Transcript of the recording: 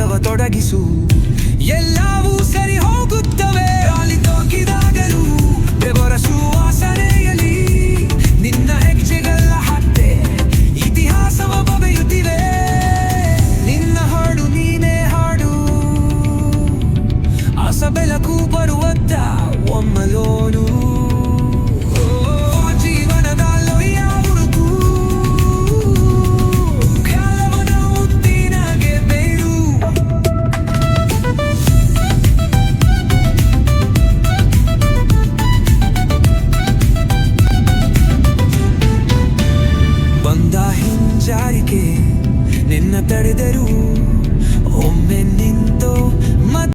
ಪಾದವ ತೊಡಗಿಸು, ಎಲ್ಲವೂ ಸರಿ ಹೋಗುತ್ತವೆ. ಗಾಳಿ ತೋಕಿದಾಗಲೂ ಬೆವರ ಸುವಾಸನೆಯಲ್ಲಿ ನಿನ್ನ ಹೆಜ್ಜೆಗಳ ಹತ್ತೆ ಇತಿಹಾಸವ ಬಗೆಯುತ್ತಿವೆ. ನಿನ್ನ ಹಾಡು ನೀನೇ ಹಾಡು, ಆಸ ಬೆಳಕು ಬರುವತ್ತ ಒಮ್ಮಲೋನು.